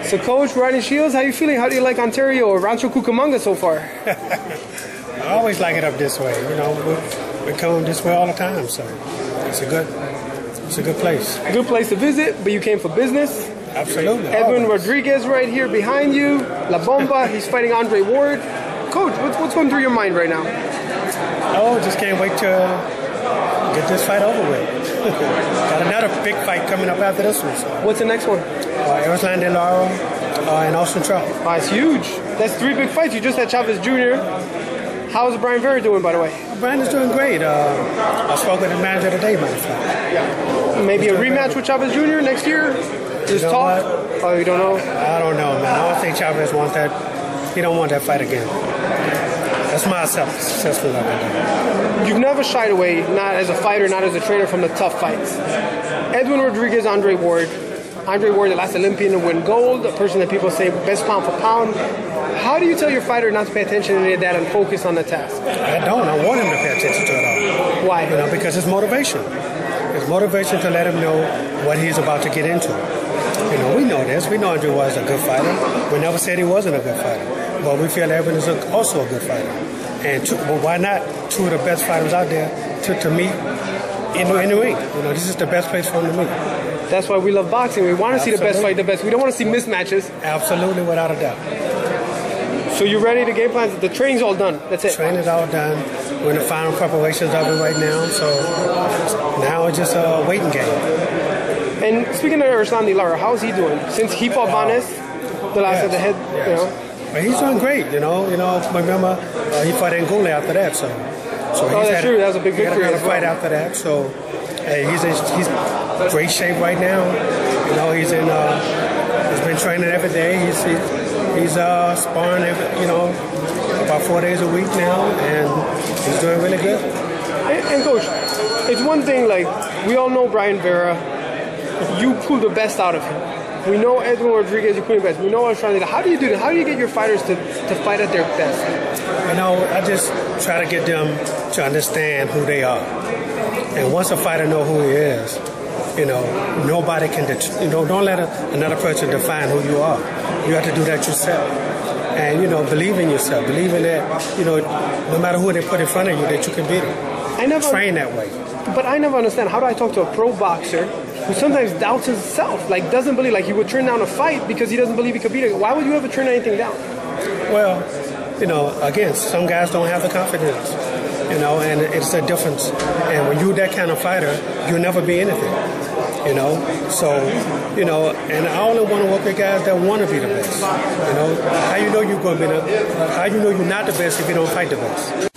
So, Coach Ronnie Shields, how you feeling? How do you like Ontario or Rancho Cucamonga so far? I always like it up this way. You know, we come this way all the time, so it's a good place. A good place to visit, but you came for business. Absolutely. Edwin Rodriguez right here behind you. La Bomba, he's fighting Andre Ward. Coach, what's going through your mind right now? Oh, just can't wait to get this fight over with. Got another big fight coming up after this one. So. What's the next one? Erislan De Lauro and Austin Trout. Oh, it's huge. That's 3 big fights. You just had Chavez Jr. How's Brian Vera doing, by the way? Brian is doing great. I spoke with his manager today, matter of fact. Yeah. Maybe a rematch with Chavez Jr. next year? Just talk? What? Oh, you don't know? I don't know, man. I don't think Chavez wants that. He don't want that fight again. That's my assessment of it. You've never shied away, not as a fighter, not as a trainer, from the tough fights. Edwin Rodriguez, Andre Ward. Andre Ward, the last Olympian to win gold, a person that people say best pound for pound. How do you tell your fighter not to pay attention to any of that and focus on the task? I don't. I want him to pay attention to it all. Why? You know, because it's motivation. It's motivation to let him know what he's about to get into. You know, we know this. We know Andre was a good fighter. We never said he wasn't a good fighter. But we feel Edwin is also a good fighter. And well, why not two of the best fighters out there to meet in the ring? You know, this is the best place for them to meet. That's why we love boxing. We want to see the best fight the best. We don't want to see mismatches. Absolutely, without a doubt. So you're ready to game plan? The training's all done. That's it. Training's all done. We're in the final preparations of it right now. So now it's just a waiting game. And speaking of Erislan De Lauro, how's he doing? Since he fought Vanes, the last of the head, you know. But he's doing great, you know. Remember, he fought Angola after that, so that's true. That was a big victory. He had a fight after that, so he's in great shape right now. You know, he's been training every day. He's sparring about 4 days a week now, and he's doing really good. And Coach, it's one thing, like, we all know Brian Vera. You pull the best out of him. We know Edwin Rodriguez, you put the best. We know Erislan. How do you do this? How do you get your fighters to fight at their best? You know, I just try to get them to understand who they are. And once a fighter knows who he is, you know, nobody can, don't let another person define who you are. You have to do that yourself. And, you know, believe in yourself. Believe in that, you know, no matter who they put in front of you, that you can beat them. Train that way. But I never understand. How do I talk to a pro boxer who sometimes doubts himself, like doesn't believe, like he would turn down a fight because he doesn't believe he could beat it? Why would you ever turn anything down? Well, you know, again, some guys don't have the confidence, you know, and it's a difference. And when you're that kind of fighter, you'll never be anything, you know. So, you know, and I only want to work with guys that want to be the best. You know, how you know you're going to be how you know you're not the best if you don't fight the best?